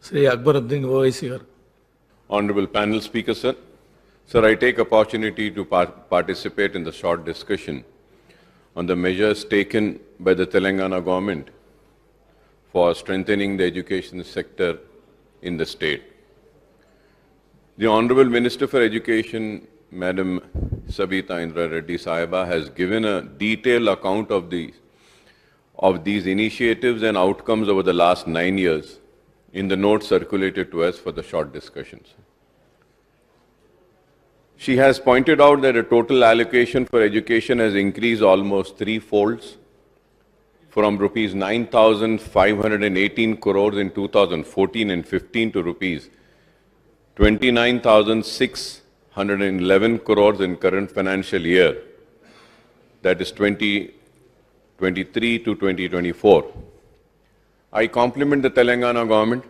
Sri Akbaruddin Owaisi garu. Honorable panel speaker, sir. Sir, I take opportunity to participate in the short discussion on the measures taken by the Telangana government for strengthening the education sector in the state. The Honorable Minister for Education, Madam Sabita Indra Reddy Sahiba, has given a detailed account of these initiatives and outcomes over the last 9 years in the notes circulated to us for the short discussions. She has pointed out that the total allocation for education has increased almost threefolds, from rupees 9,518 crores in 2014 and 15 to rupees 29,611 crores in current financial year, that is 2023 to 2024. I compliment the Telangana government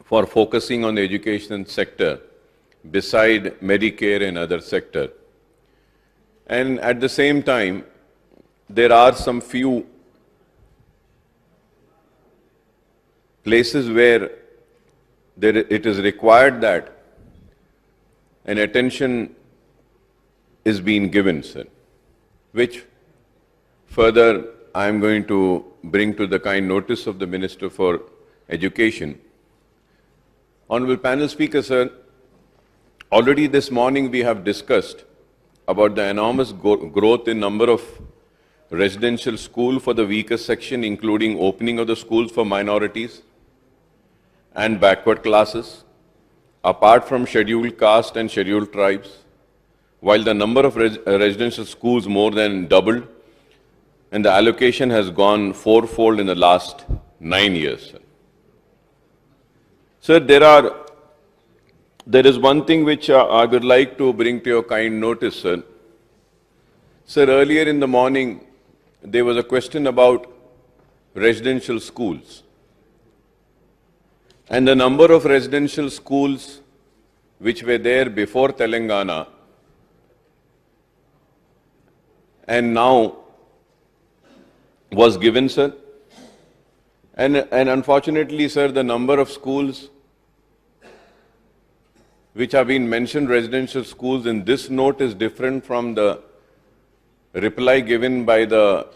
for focusing on the education sector beside Medicare and other sector. And at the same time, there are some few places where it is required that an attention is being given, sir, which further I am going to bring to the kind notice of the Minister for Education. Honorable panel speaker, sir, already this morning we have discussed about the enormous growth in number of residential schools for the weaker section, including opening of the schools for minorities and backward classes, apart from scheduled caste and scheduled tribes, while the number of residential schools more than doubled, and the allocation has gone fourfold in the last 9 years. Sir, there is one thing which I would like to bring to your kind notice, sir. Sir, earlier in the morning, there was a question about residential schools. And the number of residential schools which were there before Telangana and now was given, sir. And unfortunately, sir, the number of schools which have been mentioned, residential schools, in this note is different from the reply given by the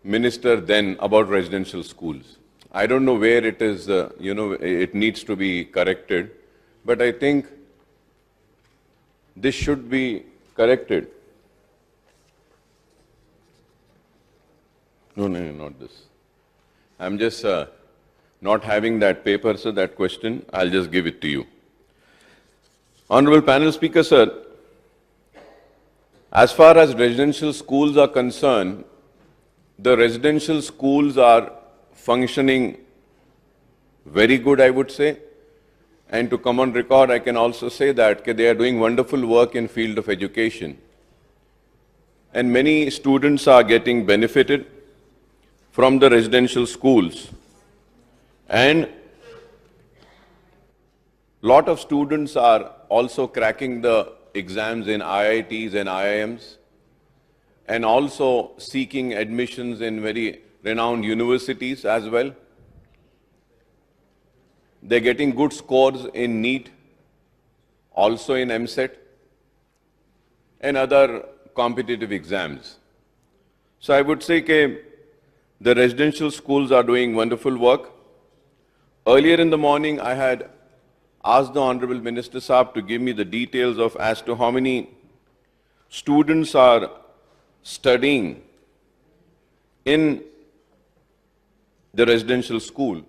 minister then about residential schools. I don't know where it is, it needs to be corrected, but I think this should be corrected. No, not this. I'm just not having that paper, so that question, I'll just give it to you. Honorable panel speaker, sir, as far as residential schools are concerned, the residential schools are functioning very good, I would say. And to come on record, I can also say that they are doing wonderful work in field of education. And many students are getting benefited from the residential schools. And lot of students are also cracking the exams in IITs and IIMs and also seeking admissions in very renowned universities as well. They're getting good scores in NEET, also in MSET and other competitive exams. So I would say that the residential schools are doing wonderful work. Earlier in the morning, I had asked the Honorable Minister Saab to give me the details of as to how many students are studying in the residential school.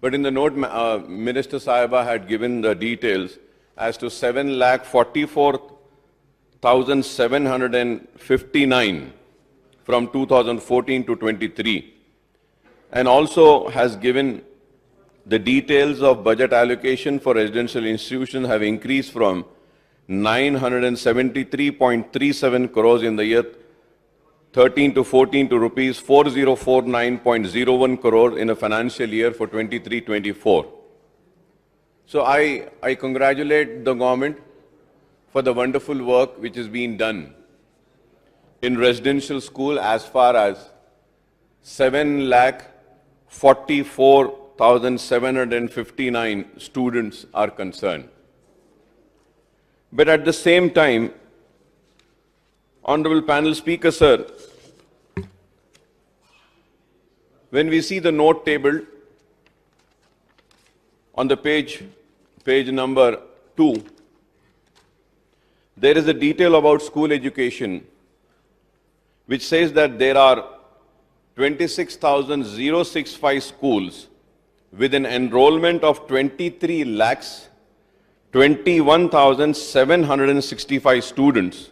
But in the note, Minister Sahiba had given the details as to 7,44,759 from 2014 to 23, and also has given the details of budget allocation for residential institutions have increased from 973.37 crores in the year 13 to 14 to rupees 4049.01 crore in a financial year for 23-24. So I congratulate the government for the wonderful work which is being done in residential school as far as 7,44,000 24,759 students are concerned. But at the same time, Honorable Panel Speaker, sir, when we see the note table on the page number 2, there is a detail about school education which says that there are 26,065 schools with an enrollment of 23 lakhs 21,765 students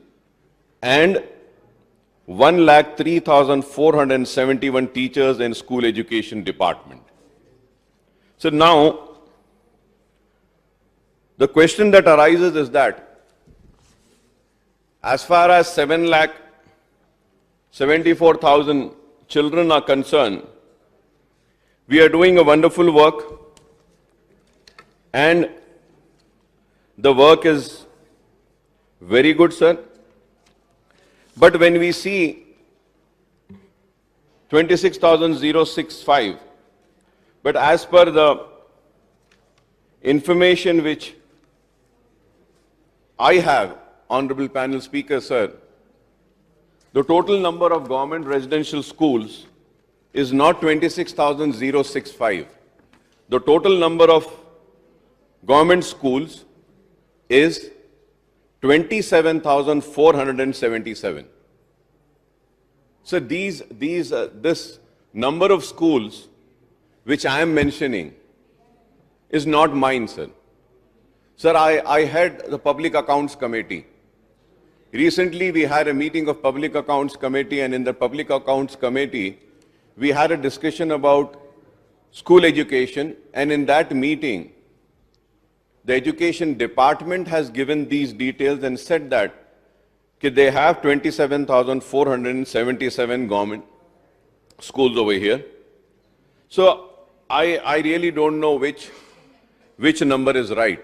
and 1,03,471 teachers in school education department. So now, the question that arises is that as far as 7,74,000 children are concerned, we are doing a wonderful work, and the work is very good, sir. But when we see 26,065, but as per the information which I have, Honorable Panel Speaker, sir, the total number of government residential schools is not 26,065. The total number of government schools is 27,477. So this number of schools which I am mentioning is not mine, sir. Sir, I head the Public Accounts Committee. Recently, we had a meeting of Public Accounts Committee, and in the Public Accounts Committee, we had a discussion about school education, and in that meeting, the Education Department has given these details and said that they have 27,477 government schools over here. So I really don't know which number is right.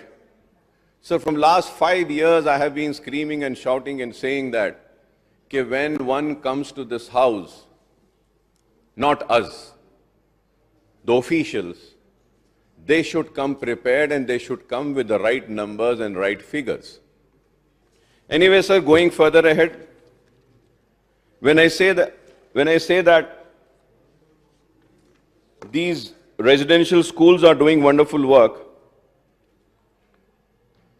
So from last 5 years, I have been screaming and shouting and saying that when one comes to this house, not us, the officials, they should come prepared and they should come with the right numbers and right figures. Anyway, sir, going further ahead, when I say that these residential schools are doing wonderful work,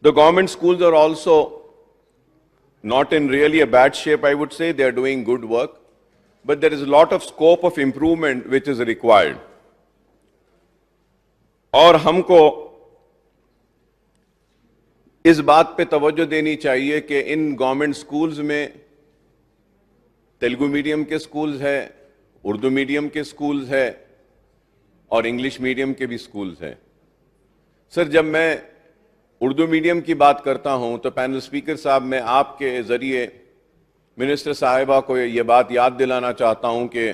the government schools are also not in really a bad shape, I would say. They are doing good work, but there is a lot of scope of improvement which is required. और हमको इस बात पे तवज्जो देनी चाहिए कि in government schools में तेलुगु मीडियम के स्कूल्स है, उर्दू मीडियम के स्कूल्स है और इंग्लिश मीडियम के भी स्कूल्स हैं। सर, जब मैं उर्दू मीडियम की बात करता हूं तो पैनल स्पीकर साहब, मैं आपके जरिए मिनिस्टर साहिबा को ये बात याद दिलाना चाहता हूं कि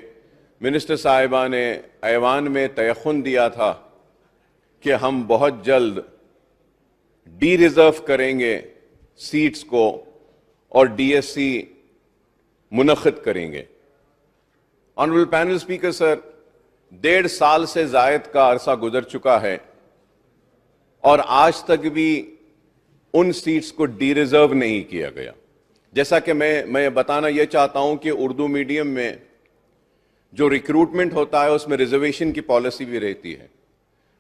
मिनिस्टर साहिबा ने ऐवान में तयख्खुन दिया था कि हम बहुत जल्द डी रिजर्व करेंगे सीट्स को और डीएससी मुनक्किद करेंगे। ऑनरेबल पैनल स्पीकर सर, 1.5 साल से जायद का अरसा गुजर चुका है और आज तक भी उन सीट्स को डी रिजर्व नहीं किया गया। जैसा कि मैं बताना यह चाहता हूं कि उर्दू मीडियम में जो रिक्रूटमेंट होता है उसमें रिजर्वेशन की पॉलिसी भी रहती है।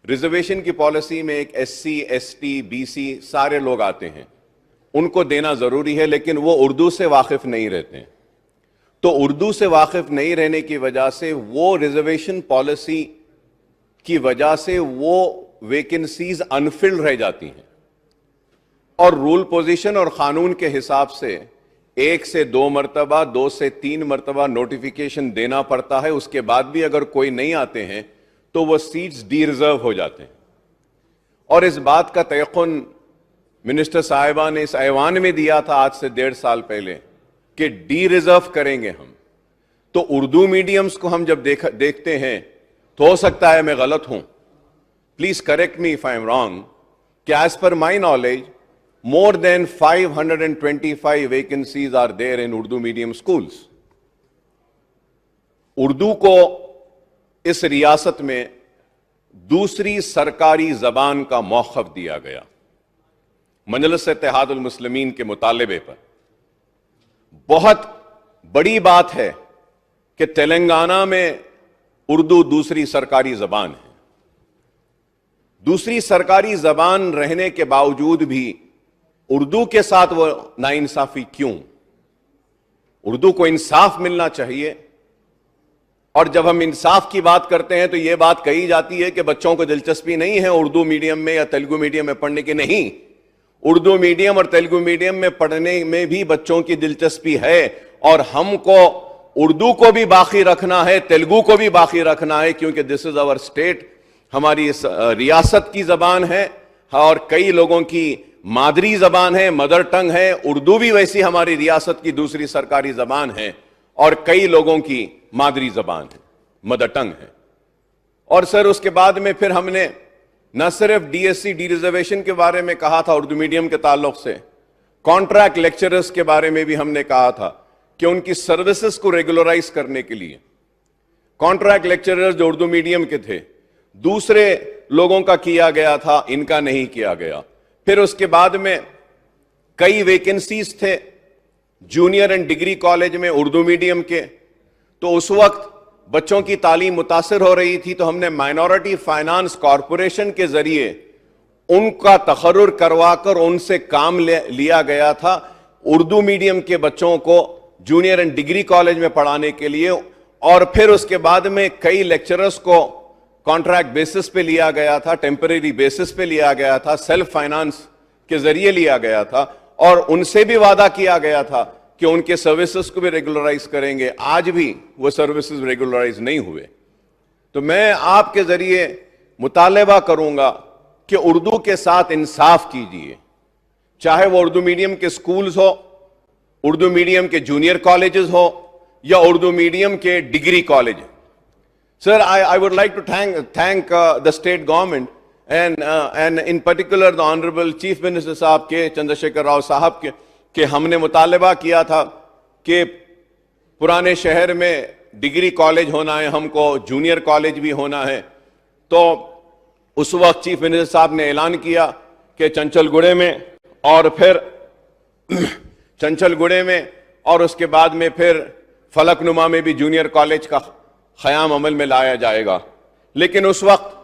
रिजर्वेशन की पॉलिसी में एक एससी, एसटी, बीसी सारे लोग आते हैं, उनको देना जरूरी है, लेकिन वो उर्दू से वाकिफ नहीं रहते हैं। तो उर्दू से वाकिफ नहीं रहने की वजह से वो रिजर्वेशन पॉलिसी की वजह से वो वैकेंसीज अनफिल्ड रह जाती हैं और रूल पोजीशन और कानून के हिसाब से 1 से 2 मरतबा, 2 से 3 मरतबा नोटिफिकेशन देना पड़ता है। उसके बाद भी अगर कोई नहीं आते हैं तो वो सीट्स डी रिजर्व हो जाते हैं। और इस बात का तयक़ुन मिनिस्टर साहिबा ने इस ऐवान में दिया था आज से 1.5 साल पहले कि डी रिजर्व करेंगे हम। तो उर्दू मीडियम्स को हम जब देखते हैं तो हो सकता है मैं गलत हूं, please correct me if I am wrong, कि as per my knowledge more than 525 vacancies are there in Urdu medium schools. Urdu को इस रियासत में دوسری سرکاری زبان کا موقف دیا گیا مجلس-ے-اتحاد المسلمین کے مطالبے پر. بہت بڑی بات ہے کہ تلنگانہ میں اردو دوسری سرکاری زبان ہے. دوسری سرکاری زبان رہنے کے باوجود بھی اردو کے ساتھ وہ ناانصافی کیوں؟ اردو کو انصاف ملنا چاہیے. اور جب ہم انصاف کی بات کرتے ہیں تو یہ بات کہی جاتی ہے کہ بچوں کو دلچسپی نہیں ہے اردو میڈیم میں یا تیلگو میڈیم میں پڑھنے کی. نہیں، اردو میڈیم اور تیلگو میڈیم میں پڑھنے میں بھی بچوں کی دلچسپی ہے، اور ہم کو اردو کو بھی باقی رکھنا ہے، تیلگو کو بھی باقی رکھنا ہے، کیونکہ دس از آور اسٹیٹ، ہماری ریاست کی زبان ہے اور کئی لوگوں کی مادری زبان ہے، مدر ٹنگ ہے. اردو بھی ویسی ہماری ریاست کی دوسری سرکاری زبان ہے اور کئی لوگوں کی مادری زبان ہے، مدر ٹنگ ہے. اور سر اس کے بعد میں پھر ہم نے نہ صرف D S C D reservation کے بارے میں کہا تھا اردو میڈیم کے تعلق سے، کانٹریکٹ لیکچررز کے بارے میں بھی ہم نے کہا تھا کہ ان کی سروسز کو ریگولرائز کرنے کے لیے کانٹریکٹ لیکچررز جو اردو میڈیم کے تھے دوسرے لوگوں کا کیا گیا تھا، ان کا نہیں کیا گیا. پھر اس کے بعد میں کئی ویکنسیز تھے جونیئر اینڈ ڈگری کالج میں اردو میڈیم کے، تو اس وقت بچوں کی تعلیم متاثر ہو رہی تھی، تو ہم نے مائنورٹی فائنانس کارپوریشن کے ذریعے ان کا تقرر کروا کر ان سے کام لیا گیا تھا اردو میڈیم کے بچوں کو جونیئر اینڈ ڈگری کالج میں پڑھانے کے لیے. اور پھر اس کے بعد میں کئی لیکچررز کو کانٹریکٹ بیسس پہ لیا گیا تھا، ٹیمپریری بیسس پہ لیا گیا تھا، سیلف فائنانس کے ذریعے لیا گیا تھا، اور ان سے بھی وعدہ کیا گیا تھا کہ ان کے سروسز کو بھی ریگولرائز کریں گے. آج بھی وہ سروسز ریگولرائز نہیں ہوئے. تو میں آپ کے ذریعے مطالبہ کروں گا کہ اردو کے ساتھ انصاف کیجیے، چاہے وہ اردو میڈیم کے سکولز ہو، اردو میڈیم کے جونیئر کالجز ہو یا اردو میڈیم کے degree college. Sir, I would like to thank the state government and in particular the Honorable Chief Minister صاحب کے چندرشیکھر راؤ صاحب کے کہ ہم نے مطالبہ کیا تھا کہ پرانے شہر میں ڈگری کالج ہونا ہے، ہم کو جونیئر کالج بھی ہونا ہے. تو اس وقت چیف منسٹر صاحب نے اعلان کیا کہ چنچل گڑے میں اور پھر چنچل گڑے میں اور اس کے بعد میں پھر فلک نما میں بھی جونیئر کالج کا قیام عمل میں لایا جائے گا. لیکن اس وقت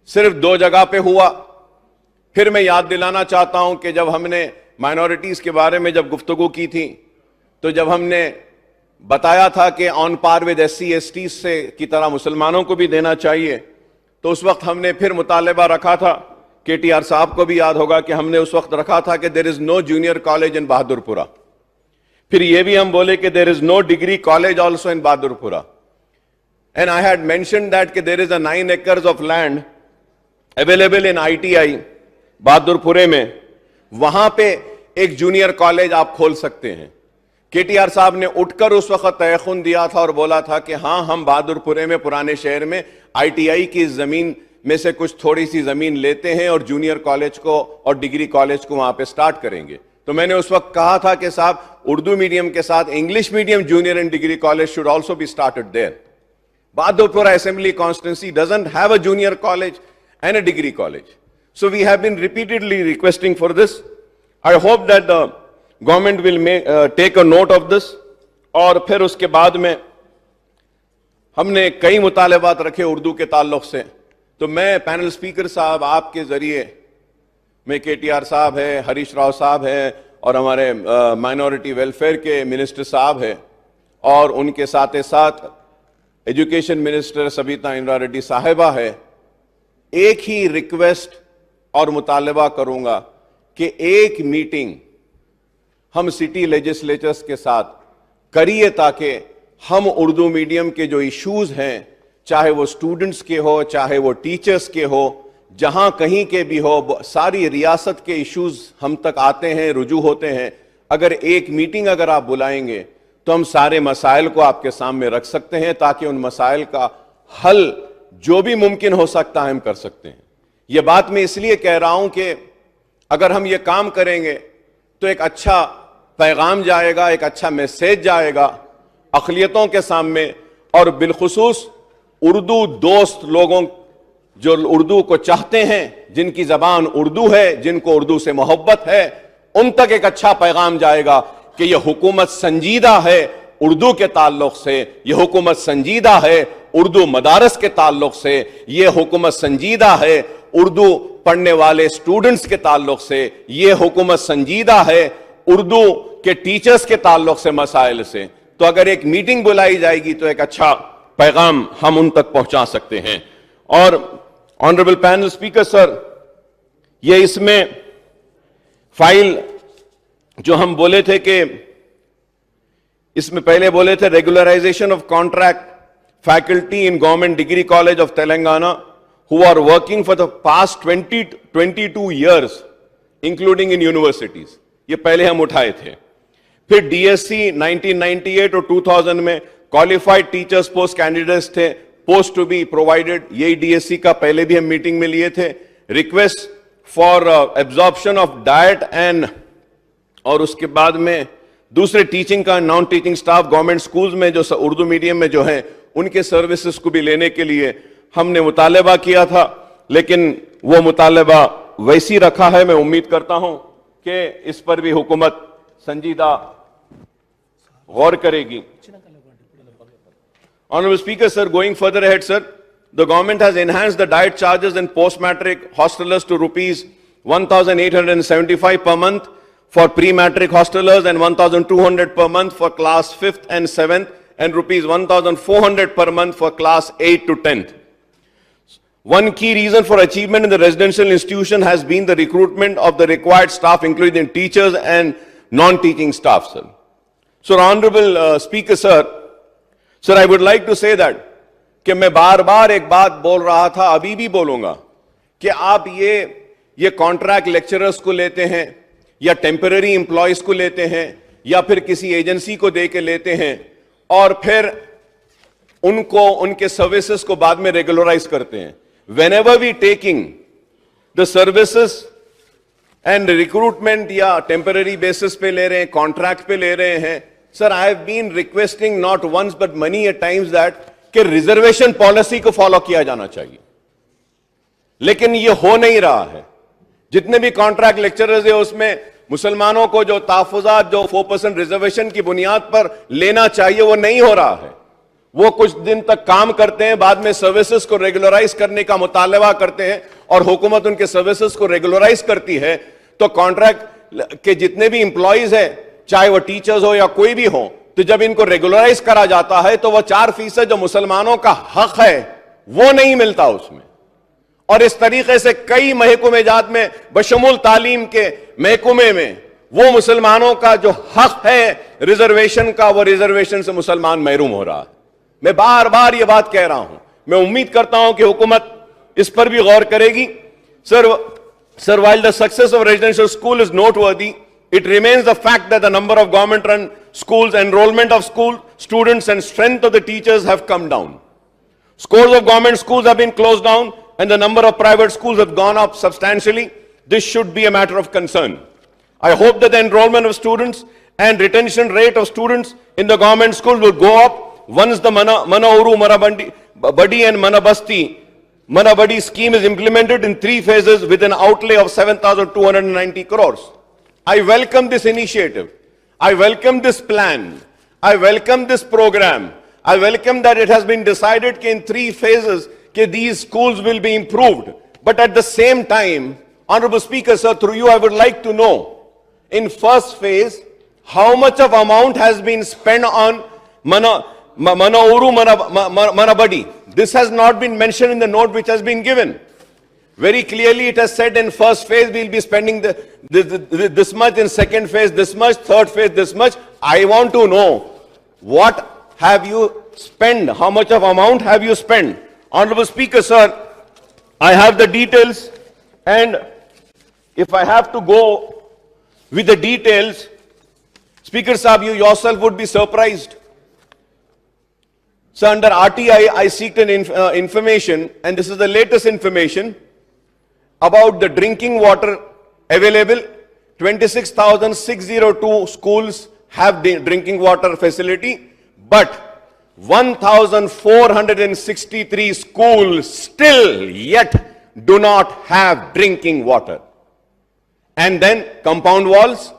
صرف 2 جگہ پہ ہوا. پھر میں یاد دلانا چاہتا ہوں کہ جب ہم نے مائنورٹیز کے بارے میں جب گفتگو کی تھی تو جب ہم نے بتایا تھا کہ on par with S C S T سے کی طرح مسلمانوں کو بھی دینا چاہیے، تو اس وقت ہم نے پھر مطالبہ رکھا تھا، کے ٹی آر صاحب کو بھی یاد ہوگا کہ ہم نے اس وقت رکھا تھا کہ there is know junior college ان بہادر پورہ. پھر یہ بھی ہم بولے کہ there is no degree college also in Bahadurpura. And I had mentioned that کہ there is a 9 acres of land available in I T I بہادر پورے میں، وہاں پہ ایک جونیئر کالج آپ کھول سکتے ہیں. کے ٹی آر صاحب نے اٹھ کر اس وقت تیقن دیا تھا اور بولا تھا کہ ہاں ہم بہادر پورے میں پرانے شہر میں آئی ٹی آئی کی زمین میں سے کچھ تھوڑی سی زمین لیتے ہیں اور جونیئر کالج کو اور ڈگری کالج کو وہاں پہ سٹارٹ کریں گے. تو میں نے اس وقت کہا تھا کہ صاحب اردو میڈیم کے ساتھ English medium junior and degree college should also be started there. بہادر پورہ assembly constituency doesn't have a junior college and a degree college. So we have been repeatedly requesting for this. I hope that the government will take a note of this. اور پھر اس کے بعد میں ہم نے کئی مطالبات رکھے اردو کے تعلق سے. تو میں پینل اسپیکر صاحب آپ کے ذریعے میں کے ٹی آر صاحب ہے، ہریش راؤ صاحب ہے اور ہمارے مائنورٹی ویلفیئر کے منسٹر صاحب ہے اور ان کے ساتھ ساتھ education minister Sabitha Indira ready صاحبہ ہے، ایک ہی ریکویسٹ اور مطالبہ کروں گا کہ ایک میٹنگ ہم سٹی لیجسلیچرز کے ساتھ کریے تاکہ ہم اردو میڈیم کے جو ایشوز ہیں، چاہے وہ اسٹوڈنٹس کے ہو چاہے وہ ٹیچرز کے ہو، جہاں کہیں کے بھی ہو، ساری ریاست کے ایشوز ہم تک آتے ہیں، رجوع ہوتے ہیں. اگر ایک میٹنگ اگر آپ بلائیں گے تو ہم سارے مسائل کو آپ کے سامنے رکھ سکتے ہیں تاکہ ان مسائل کا حل جو بھی ممکن ہو سکتا ہے ہم کر سکتے ہیں. یہ بات میں اس لیے کہہ رہا ہوں کہ اگر ہم یہ کام کریں گے تو ایک اچھا پیغام جائے گا، ایک اچھا میسیج جائے گا اقلیتوں کے سامنے اور بالخصوص اردو دوست لوگوں جو اردو کو چاہتے ہیں, جن کی زبان اردو ہے, جن کو اردو سے محبت ہے, ان تک ایک اچھا پیغام جائے گا کہ یہ حکومت سنجیدہ ہے اردو کے تعلق سے, یہ حکومت سنجیدہ ہے اردو مدارس کے تعلق سے, یہ حکومت سنجیدہ ہے اردو پڑھنے والے اسٹوڈنٹس کے تعلق سے, یہ حکومت سنجیدہ ہے اردو کے ٹیچرز کے تعلق سے, مسائل سے. تو اگر ایک میٹنگ بلائی جائے گی تو ایک اچھا پیغام ہم ان تک پہنچا سکتے ہیں. اور آنریبل پینل اسپیکر سر, یہ اس میں فائل جو ہم بولے تھے کہ اس میں پہلے بولے تھے regularisation of contract faculty in government degree college of Telangana who are working for the past 22 years including in universities. یہ پہلے ہم اٹھائے تھے. پھر ڈی ایس سی 1998 اور 2000 میں qualified teachers post candidates تھے, post to be provided, یہی ڈی ایس سی کا پہلے بھی ہم میٹنگ میں لیے تھے. request for absorption of diet and اور اس کے بعد میں دوسرے ٹیچنگ کا naan teaching staff government schools میں جو اردو میڈیم میں جو ہیں ان کے سروسز کو بھی لینے کے لیے ہم نے مطالبہ کیا تھا, لیکن وہ مطالبہ ویسی رکھا ہے. میں امید کرتا ہوں کہ اس پر بھی حکومت سنجیدہ غور کرے گی. Honorable Speaker, sir, going further ahead, sir, the government has enhanced the diet charges in post-matric hostelers to rupees 1,875 per month for pre-matric hostelers and 1,200 per month for class 5th and 7th and rupees 1,400 per month for class 8 to 10th. One key reason for achievement in the residential institution has been the recruitment of the required staff, including teachers and non-teaching staff, sir. So, Honorable Speaker, sir, I would like to say that کہ میں بار بار ایک بات بول رہا تھا, ابھی بھی بولوں گا, کہ آپ یہ کانٹریکٹ لیکچررز کو لیتے ہیں یا ٹیمپرری امپلائیز کو لیتے ہیں یا پھر کسی ایجنسی کو دے کے لیتے ہیں اور پھر ان کے سروسز کو بعد میں ریگولرائز کرتے ہیں. Whenever we taking the services and recruitment یا temporary basis پہ لے رہے ہیں, contract پہ لے رہے ہیں, sir, I have been requesting not once but many a times that کہ ریزرویشن پالیسی کو فالو کیا جانا چاہیے, لیکن یہ ہو نہیں رہا ہے. جتنے بھی کانٹریکٹ لیکچررز ہیں اس میں مسلمانوں کو جو تحفظات جو 4% ریزرویشن کی بنیاد پر لینا چاہیے وہ نہیں ہو رہا ہے. وہ کچھ دن تک کام کرتے ہیں, بعد میں سروسز کو ریگولرائز کرنے کا مطالبہ کرتے ہیں اور حکومت ان کے سروسز کو ریگولرائز کرتی ہے. تو کانٹریکٹ کے جتنے بھی امپلائیز ہیں, چاہے وہ ٹیچرز ہو یا کوئی بھی ہو, تو جب ان کو ریگولرائز کرا جاتا ہے تو وہ 4% جو مسلمانوں کا حق ہے وہ نہیں ملتا اس میں. اور اس طریقے سے کئی محکمے جات میں بشمول تعلیم کے محکمے میں وہ مسلمانوں کا جو حق ہے ریزرویشن کا, وہ ریزرویشن سے مسلمان محروم ہو رہا ہے. میں بار بار یہ بات کہہ رہا ہوں, میں امید کرتا ہوں کہ حکومت اس پر بھی غور کرے گی. Sir, while the success of residential school is noteworthy, it remains the fact that the number of government-run schools, enrollment of school students and strength of the teachers have come down. Scores of government schools have been closed down and the number of private schools have gone up substantially. This should be a matter of concern. I hope that the enrollment of students and retention rate of students in the government schools will go up once the Manauru, Manabadi and Manabadi scheme is implemented in 3 phases with an outlay of 7,290 crores. I welcome this initiative. I welcome this plan. I welcome this program. I welcome that it has been decided in 3 phases that these schools will be improved. But at the same time, Honorable Speaker, sir, through you I would like to know, in first phase, how much of amount has been spent on Manauru, Manabadi. This has not been mentioned in the note which has been given. Very clearly it has said in first phase we will be spending this much, in second phase this much, third phase this much. I want to know, what have you spent? How much of amount have you spent? Honorable Speaker, sir, I have the details, and if I have to go with the details, Speaker Sahab, you yourself would be surprised. So under RTI, I seeked an information, and this is the latest information, about the drinking water available. 26,602 schools have the drinking water facility, but 1,463 schools still yet do not have drinking water. And then compound walls,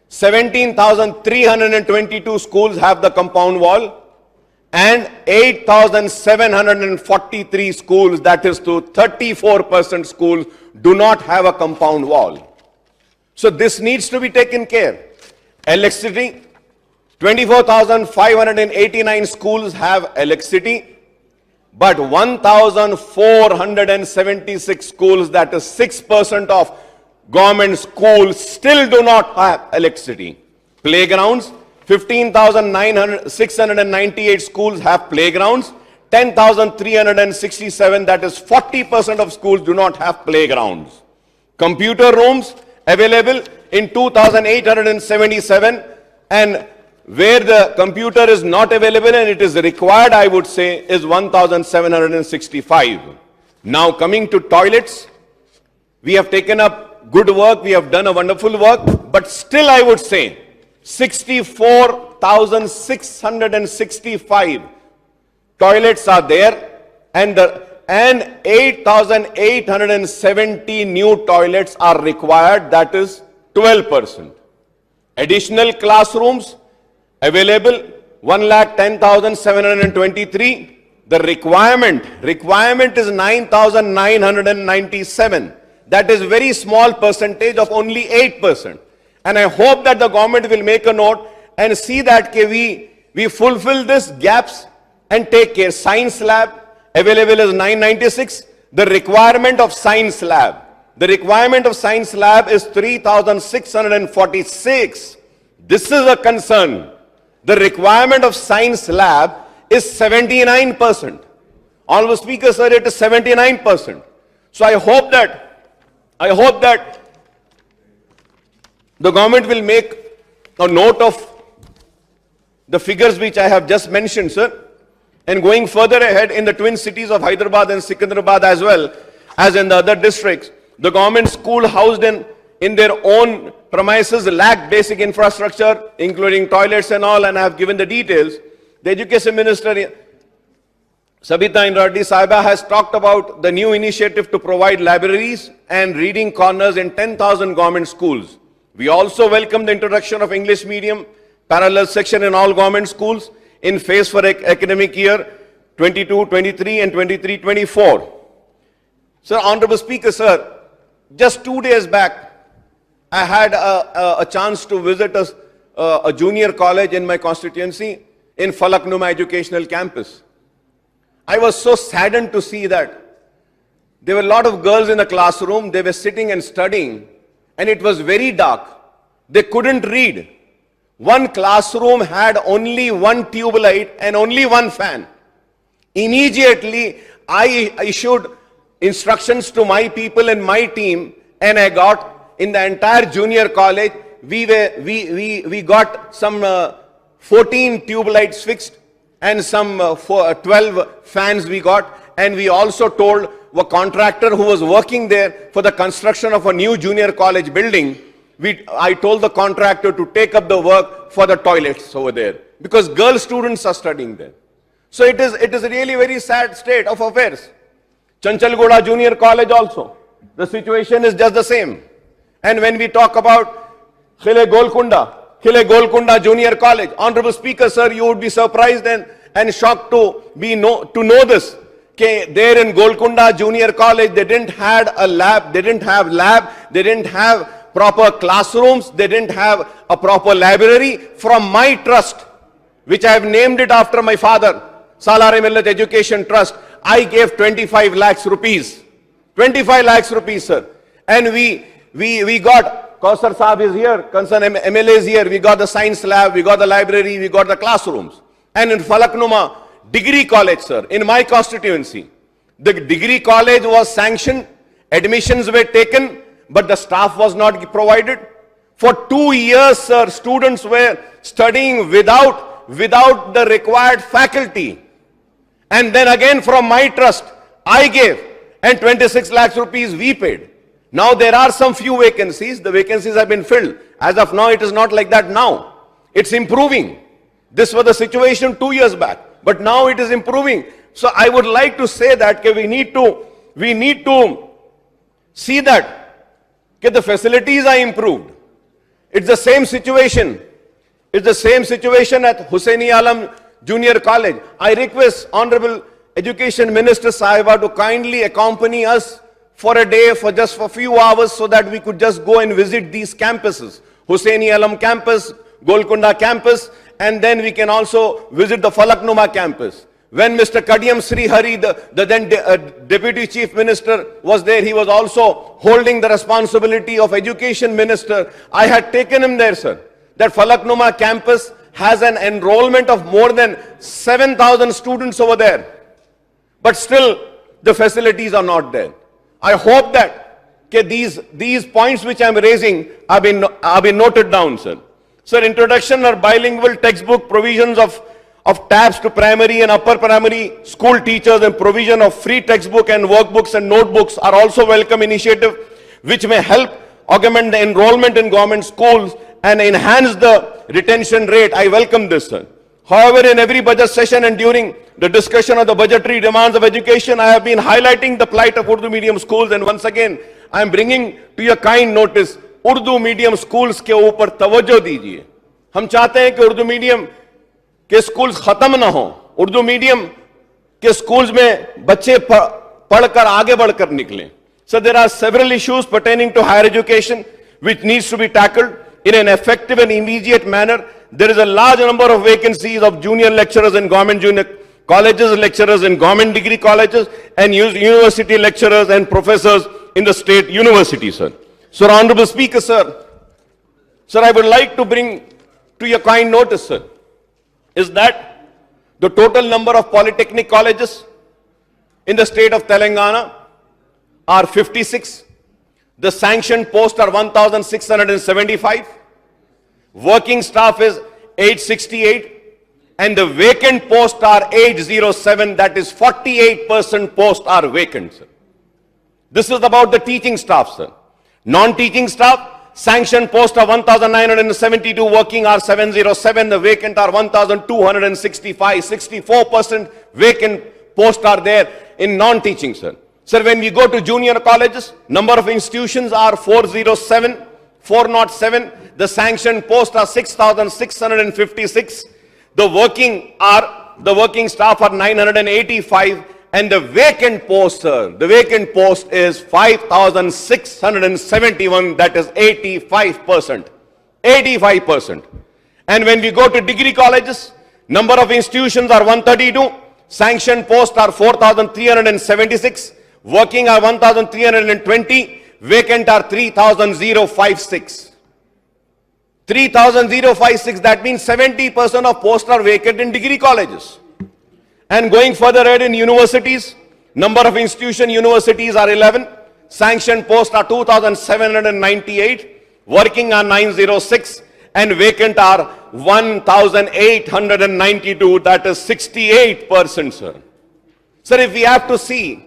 17,322 schools have the compound wall, and 8,743 schools, that is to 34% schools, do not have a compound wall. So this needs to be taken care. Electricity, 24,589 schools have electricity, but 1,476 schools, that is 6% of government schools, still do not have electricity. Playgrounds, 15,698 schools have playgrounds, 10,367, that is 40% of schools do not have playgrounds. Computer rooms available in 2,877, and where the computer is not available and it is required, I would say, is 1,765. Now coming to toilets, we have taken up good work, we have done a wonderful work, but still I would say 64,665 toilets are there, and 8,870 new toilets are required, that is 12%. Additional classrooms available, 1,10,723. The requirement is 9,997. That is very small percentage of only 8%. And I hope that the government will make a note and see that we fulfill these gaps and take care. Science lab available is 996. The requirement of science lab is 3,646. This is a concern. The requirement of science lab is 79%. Honorable Speaker, sir, it is 79%. So I hope that the government will make a note of the figures which I have just mentioned, sir. And going further ahead, in the twin cities of Hyderabad and Secunderabad as well as in the other districts, the government school housed in their own premises lack basic infrastructure, including toilets and all, and I have given the details. The Education Minister, Sabita Indradi Sahiba, has talked about the new initiative to provide libraries and reading corners in 10,000 government schools. We also welcome the introduction of English medium parallel section in all government schools in phase for academic year 22-23 and 23-24. Sir, Honorable Speaker, sir, just 2 days back, I had a chance to visit a junior college in my constituency in Falaknuma Educational Campus. I was so saddened to see that there were a lot of girls in the classroom. They were sitting and studying, and it was very dark. They couldn't read. One classroom had only one tube light and only one fan. Immediately, I issued instructions to my people and my team, and I got in the entire junior college, we got some 14 tube lights fixed and some 12 fans we got, and we also told a contractor who was working there for the construction of a new junior college building, I told the contractor to take up the work for the toilets over there, because girl students are studying there. So it is really very sad state of affairs. Chanchalgoda Junior College also, the situation is just the same. And when we talk about Khile Golconda Junior College, Honorable Speaker, sir, you would be surprised and shocked to know this. There in Golconda Junior College, they didn't have lab, they didn't have proper classrooms, they didn't have a proper library. From my trust, which I have named it after my father, Salare Millat Education Trust, I gave 25 lakhs rupees. 25 lakhs rupees, sir. And we got, Kausar Saab is here, concerned MLA is here, we got the science lab, we got the library, we got the classrooms. And in Falaknuma, degree college, sir, in my constituency, the degree college was sanctioned, admissions were taken, but the staff was not provided. For 2 years, sir, students were studying without the required faculty. And then again from my trust, I gave, and 26 lakhs rupees we paid. Now there are some few vacancies, the vacancies have been filled. As of now, it is not like that now. It's improving. This was the situation 2 years back. But now it is improving. So I would like to say that we need to see that the facilities are improved. It's the same situation. It's the same situation at Hussaini Alam Junior College. I request Honorable Education Minister Sahiba to kindly accompany us for a day, for just for a few hours, so that we could just go and visit these campuses. Hussaini Alam campus, Golconda campus, and then we can also visit the Falaknuma campus. When Mr. Kadiyam Srihari, the then Deputy Chief Minister, was there, he was also holding the responsibility of Education Minister. I had taken him there, sir. That Falaknuma campus has an enrollment of more than 7,000 students over there. But still, the facilities are not there. I hope that these points which I am raising have been noted down, sir. Sir, introduction or bilingual textbook, provisions of tabs to primary and upper primary school teachers, and provision of free textbook and workbooks and notebooks are also welcome initiative, which may help augment the enrollment in government schools and enhance the retention rate. I welcome this, sir. However, in every budget session and during the discussion of the budgetary demands of education, I have been highlighting the plight of Urdu medium schools, and once again, I am bringing to your kind notice, Urdu medium schools के ऊपर तवज्जो दीजिए. हम चाहते हैं कि Urdu medium के schools खत्म ना हो. उर्दू मीडियम के स्कूल्स में बच्चे पढ़कर आगे बढ़कर निकलें. So there are several issues pertaining to higher education which needs to be tackled in an effective and immediate manner. There is a large number of vacancies of junior lecturers in government junior colleges, lecturers in government degree colleges, and university lecturers and professors in the state universities, sir. So, Honorable Speaker, sir, I would like to bring to your kind notice, sir, is that the total number of polytechnic colleges in the state of Telangana are 56. The sanctioned posts are 1,675. Working staff is 868. And the vacant posts are 807. That is 48% posts are vacant, sir. This is about the teaching staff, sir. Non-teaching staff, sanctioned posts are 1,972, working are 707, the vacant are 1,265, 64% vacant posts are there in non-teaching, sir. Sir, when we go to junior colleges, number of institutions are 407, the sanctioned posts are 6,656, the working staff are 985, and the vacant post, sir, the vacant post is 5,671, that is 85%. 85%. And when we go to degree colleges, number of institutions are 132, sanctioned posts are 4,376, working are 1,320, vacant are 3,056. 3,056, that means 70% of posts are vacant in degree colleges. And going further ahead in universities, number of universities are 11, sanctioned posts are 2,798, working are 906, and vacant are 1,892, that is 68%, sir. Sir, if we have to see,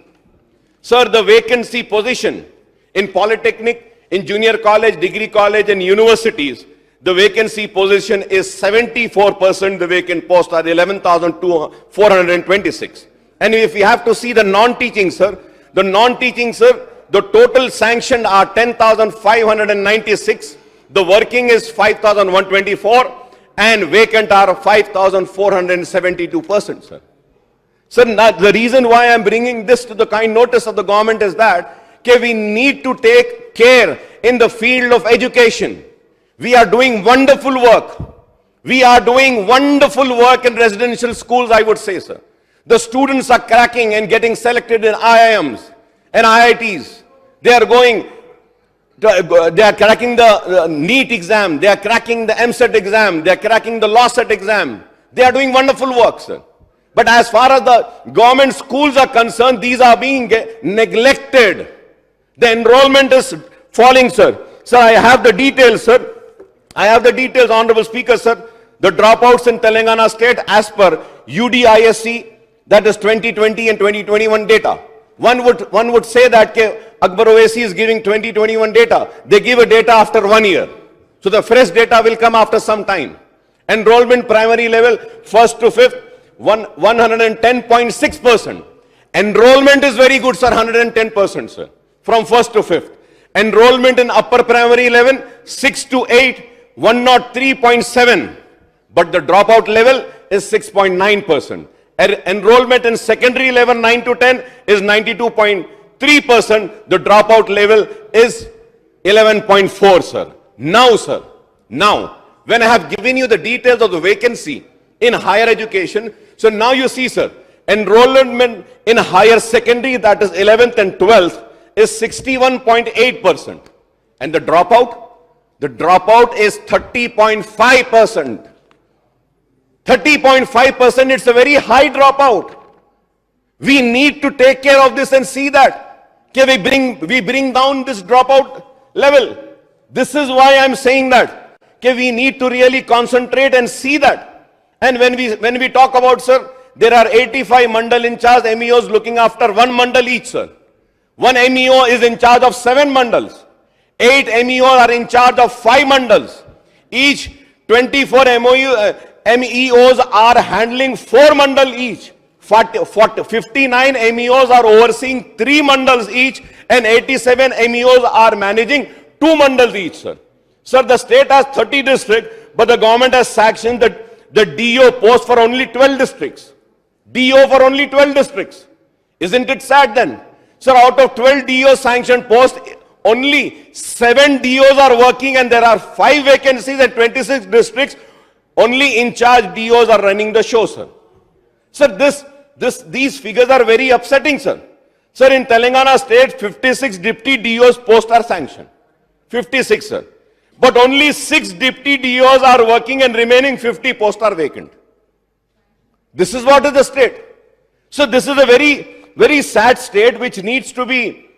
sir, the vacancy position in polytechnic, in junior college, degree college, and universities, the vacancy position is 74%, the vacant posts are 11,426. And if we have to see the non-teaching, sir, the total sanctioned are 10,596, the working is 5,124, and vacant are 5,472%, sir. Sir, the reason why I am bringing this to the kind notice of the government is that we need to take care in the field of education. We are doing wonderful work. We are doing wonderful work in residential schools, I would say, sir. The students are cracking and getting selected in IIMs and IITs. They are cracking the NEET exam. They are cracking the MSET exam. They are cracking the LAWCET exam. They are doing wonderful work, sir. But as far as the government schools are concerned, these are being neglected. The enrollment is falling, sir. Sir, I have the details, sir. I have the details, Honorable Speaker, sir. The dropouts in Telangana state as per UDISC, that is 2020 and 2021 data. One would say that Akbaruddin Owaisi is giving 2021 data. They give a data after 1 year. So the fresh data will come after some time. Enrollment primary level, 1st to 5th, 110.6%. Enrollment is very good, sir, 110%, sir, from 1st to 5th. Enrollment in upper primary level, 6 to 8, 103.7. But the dropout level is 6.9%. Enrollment in secondary level, 9 to 10, is 92.3%. The dropout level is 11.4, sir. Now, sir, now, when I have given you the details of the vacancy in higher education, so now you see, sir, enrollment in higher secondary, that is 11th and 12th, is 61.8%. And the dropout is 30.5%. 30.5%, it's a very high dropout. We need to take care of this and see that. Okay, we bring down this dropout level. This is why I'm saying that. Okay, we need to really concentrate and see that. And when we talk about, sir, there are 85 mandal in charge MEOs looking after one mandal each, sir. One MEO is in charge of 7 mandals. 8 MEOs are in charge of 5 mandals. Each 24 MEOs are handling 4 mandal each. 59 MEOs are overseeing 3 mandals each, and 87 MEOs are managing 2 mandals each, sir. Sir, the state has 30 districts, but the government has sanctioned the DO post for only 12 districts. DO for only 12 districts. Isn't it sad then? Sir, out of 12 DO sanctioned posts, only 7 DOs are working, and there are 5 vacancies at 26 districts. Only in charge DOs are running the show, sir. Sir, these figures are very upsetting, sir. Sir, in Telangana state, 56 deputy DOs posts are sanctioned. 56, sir. But only 6 deputy DOs are working and remaining 50 posts are vacant. This is what is the state. So this is a very, very sad state which needs to be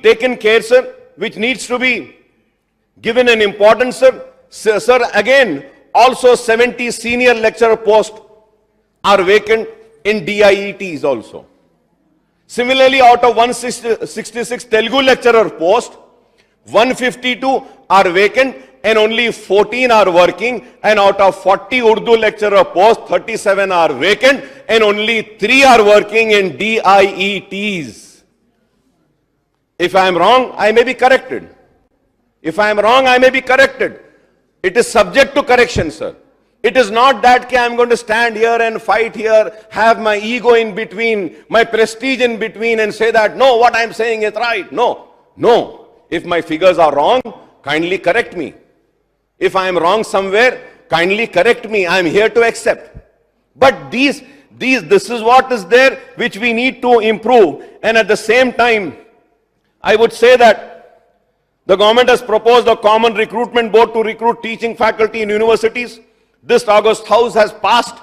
taken care, sir, which needs to be given an importance, sir. Sir, again, also 70 senior lecturer posts are vacant in DIETs also. Similarly, out of 166 Telugu lecturer posts, 152 are vacant and only 14 are working, and out of 40 Urdu lecturer posts, 37 are vacant and only 3 are working in DIETs. If I am wrong, I may be corrected. If I am wrong, I may be corrected. It is subject to correction, sir. It is not that I am going to stand here and fight here, have my ego in between, my prestige in between, and say that, no, what I am saying is right. No, no. If my figures are wrong, kindly correct me. If I am wrong somewhere, kindly correct me. I am here to accept. But this is what is there which we need to improve. And at the same time, I would say that the government has proposed a common recruitment board to recruit teaching faculty in universities. This August House has passed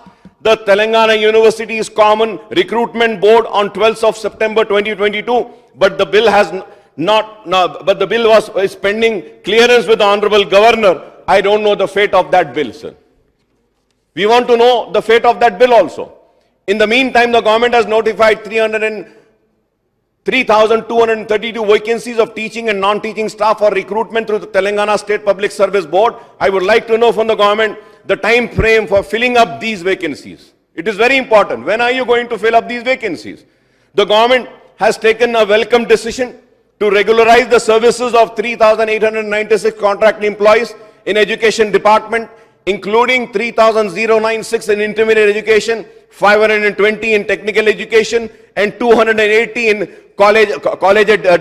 the Telangana University's Common Recruitment Board on 12th of September 2022, but the bill has but the bill is pending clearance with the Honorable Governor. I don't know the fate of that bill, sir. We want to know the fate of that bill also. In the meantime, the government has notified 3,232 vacancies of teaching and non-teaching staff for recruitment through the Telangana State Public Service Board. I would like to know from the government the time frame for filling up these vacancies. It is very important. When are you going to fill up these vacancies? The government has taken a welcome decision to regularize the services of 3,896 contract employees in education department, including 3,096 in intermediate education, 520 in technical education, and 280 in college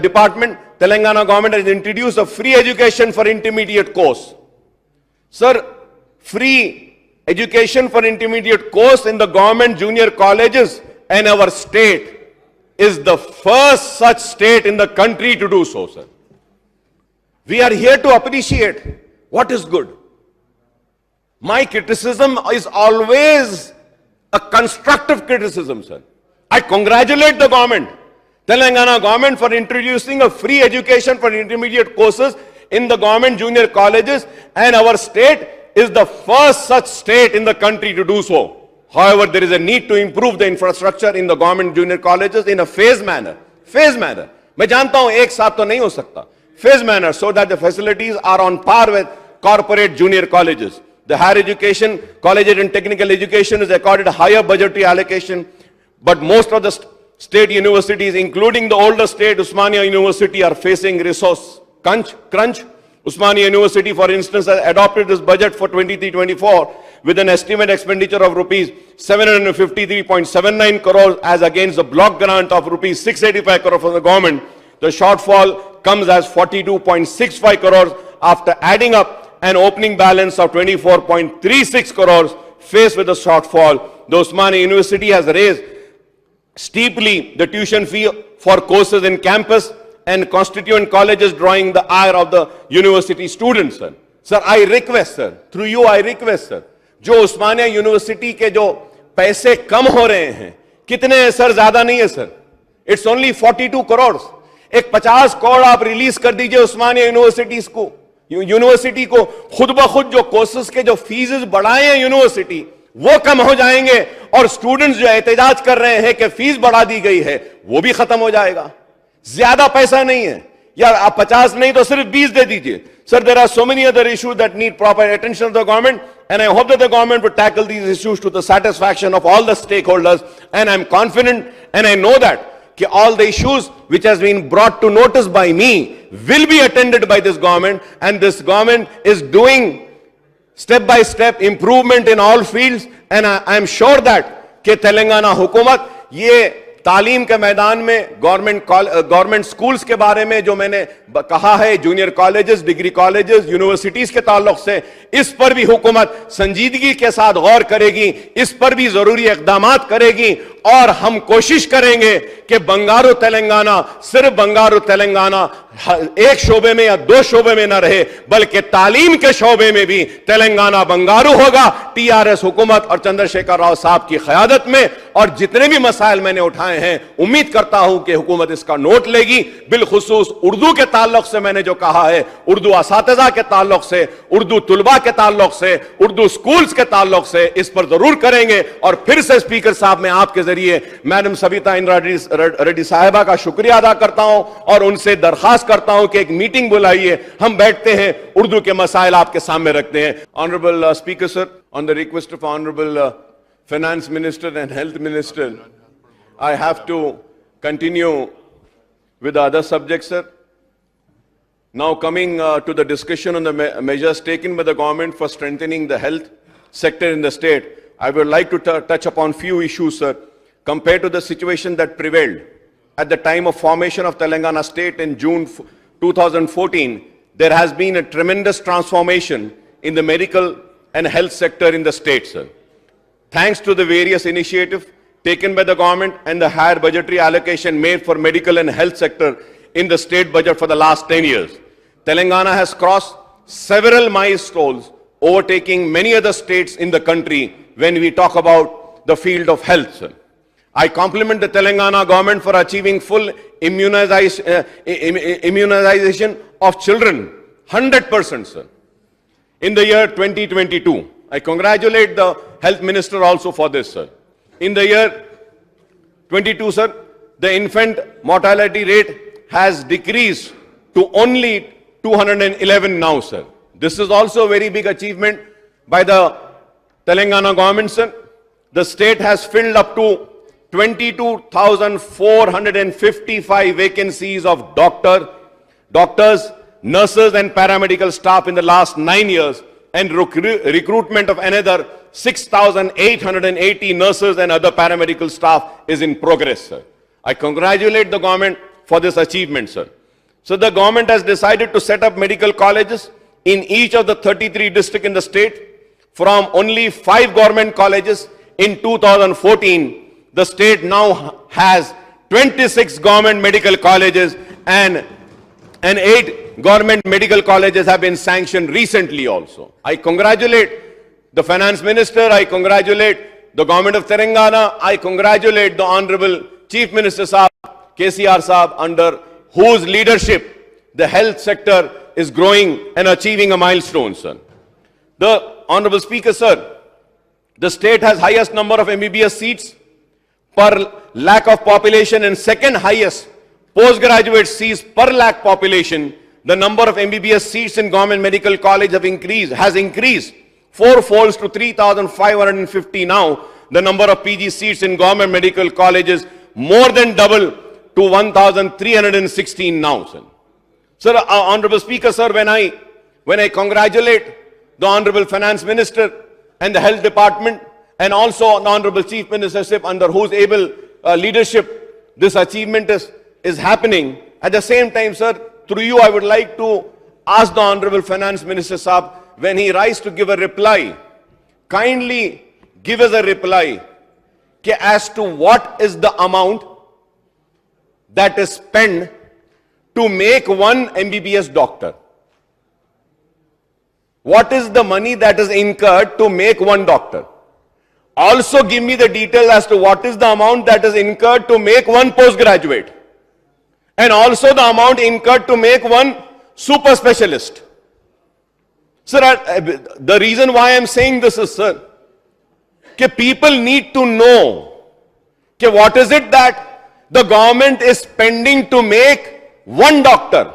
department. Telangana government has introduced a free education for intermediate course. Sir, free education for intermediate course in the government junior colleges, and our state is the first such state in the country to do so, sir. We are here to appreciate what is good. My criticism is always a constructive criticism, sir. I congratulate the government, Telangana government, for introducing a free education for intermediate courses in the government junior colleges, and our state is the first such state in the country to do so. However, there is a need to improve the infrastructure in the government junior colleges in a phased manner. Phased manner. मैं जानता हूं एक साथ तो नहीं हो सकता. Phased manner, so that the facilities are on par with corporate junior colleges. The higher education, colleges and technical education is accorded higher budgetary allocation, but most of the state universities, including the older state, Usmania University, are facing resource crunch. Usmania University, for instance, has adopted this budget for 23-24 with an estimated expenditure of rupees 753.79 crores as against the block grant of rupees 685 crores from the government. The shortfall comes as 42.65 crores after adding up an opening balance of 24.36 crores. Faced with the shortfall, the Usmania University has raised steeply the tuition fee for courses in campus and constituent colleges, drawing the ire of the university students. Sir, I request, sir, through you I request, sir, जो उस्मानिया university के जो पैसे कम हो रहे हैं, कितने हैं sir? ज्यादा नहीं है सर, इट्स ओनली 42 करोड़. एक 50 करोड़ आप रिलीज कर दीजिए उस्मानिया यूनिवर्सिटी को खुद ब खुद जो कोर्सेज के जो फीसेस बढ़ाए हैं यूनिवर्सिटी, वो कम हो जाएंगे और स्टूडेंट्स जो एहतजाज कर रहे हैं कि फीस बढ़ा दी गई है, वो भी खत्म हो जाएगा. ज्यादा पैसा नहीं है यार, आप 50 नहीं तो सिर्फ 20 दे दीजिए. Sir, there are so many other issues that need proper attention of the government, and I hope that the government will tackle these issues to the satisfaction of all the stakeholders, and I'm confident and I know that all the issues which has been brought to notice by me will be attended by this government, and this government is doing step by step improvement in all fields, and I am sure that Telangana हुकूमत ये तालीम के मैदान में government schools के बारे में जो मैंने कहा है, junior colleges, degree colleges, universities के ताल्लुक से, इस पर भी हुकूमत संजीदगी के साथ गौर करेगी, इस पर भी जरूरी इक़दामात करेगी, और हम कोशिश करेंगे कि बंगारू तेलंगाना सिर्फ बंगारू तेलंगाना एक शोबे में या दो शोबे में न रहे, बल्कि तालीम के शोबे में भी तेलंगाना बंगारू होगा, टीआरएस हुकूमत और चंद्रशेखर राव साहब की क़यादत में. और जितने भी मसाइल मैंने उठाए हैं, उम्मीद करता हूं कि हुकूमत इसका नोट लेगी. बिलखुसूस उर्दू के ताल्लुक से मैंने जो कहा है, उर्दू असातिज़ा के ताल्लुक से, उर्दू तुलबा के ताल्लुक से, उर्दू स्कूल्स के ताल्लुक से, इस पर जरूर करेंगे. और फिर से स्पीकर साहब, मैं आपके जरिए मैडम सविता इंदिरा रेड्डी साहिबा का शुक्रिया अदा करता हूं और उनसे दरखास्त करता हूं कि एक मीटिंग बुलाइए, हम बैठते हैं, उर्दू के मसाइल आपके सामने रखते हैं. Honourable speaker sir, on the request of honourable Finance Minister and Health Minister, I have to continue with the other subjects, sir. Now coming to the discussion on the measures taken by the government for strengthening the health sector in the state, I would like to touch upon few issues, sir. Compared to the situation that prevailed at the time of formation of Telangana state in June 2014, there has been a tremendous transformation in the medical and health sector in the state, sir. Thanks to the various initiatives taken by the government and the higher budgetary allocation made for medical and health sector in the state budget for the last 10 years, Telangana has crossed several milestones, overtaking many other states in the country when we talk about the field of health, sir. I compliment the Telangana government for achieving full immunization of children, 100%, sir, in the year 2022. I congratulate the Health Minister also for this, sir. In the year 22, sir, the infant mortality rate has decreased to only 211 now, sir. This is also a very big achievement by the Telangana government, sir. The state has filled up to 22,455 vacancies of doctors, nurses and paramedical staff in the last 9 years, and recruitment of another 6,880 nurses and other paramedical staff is in progress, sir. I congratulate the government for this achievement, sir. So the government has decided to set up medical colleges in each of the 33 districts in the state. From only 5 government colleges in 2014, the state now has 26 government medical colleges, and 8 government medical colleges have been sanctioned recently also. I congratulate the Finance Minister, I congratulate the government of Telangana, I congratulate the Honorable Chief Minister Saab, KCR Saab, under whose leadership the health sector is growing and achieving a milestone, sir. The Honorable Speaker, sir, the state has highest number of MBBS seats per lakh of population and second highest postgraduate seats per lakh population. The number of MBBS seats in government medical college has increased 4 falls to 3,550 now. The number of PG seats in government medical colleges more than double to 1,316 now, sir. Sir, Honorable Speaker, sir, when I congratulate the Honorable Finance Minister and the Health Department and also the Honorable Chief Ministership under whose able leadership this achievement is happening. At the same time, sir, through you, I would like to ask the Honorable Finance Minister Saab, when he rise to give a reply, kindly give us a reply as to what is the amount that is spent to make one MBBS doctor. What is the money that is incurred to make one doctor? Also give me the details as to what is the amount that is incurred to make one postgraduate. And also the amount incurred to make one super specialist. Sir, the reason why I am saying this is, sir, that people need to know that what is it that the government is spending to make one doctor.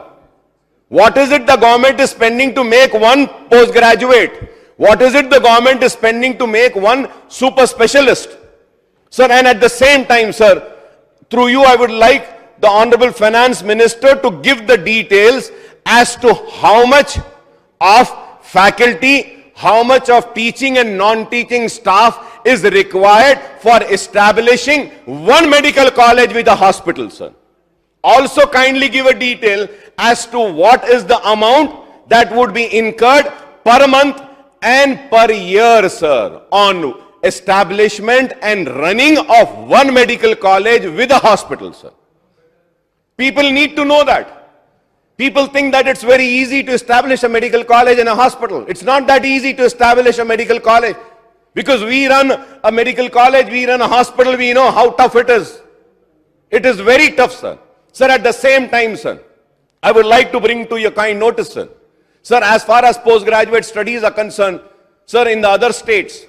What is it the government is spending to make one postgraduate? What is it the government is spending to make one super specialist? Sir, and at the same time, sir, through you, I would like the Honorable Finance Minister to give the details as to how much of faculty, how much of teaching and non-teaching staff is required for establishing one medical college with a hospital, sir. Also kindly give a detail as to what is the amount that would be incurred per month and per year, sir, on establishment and running of one medical college with a hospital, sir. People need to know that. People think that it's very easy to establish a medical college and a hospital. It's not that easy to establish a medical college. Because we run a medical college, we run a hospital, we know how tough it is. It is very tough, sir. Sir, at the same time, sir, I would like to bring to your kind notice, sir. Sir, as far as postgraduate studies are concerned, sir, in the other states,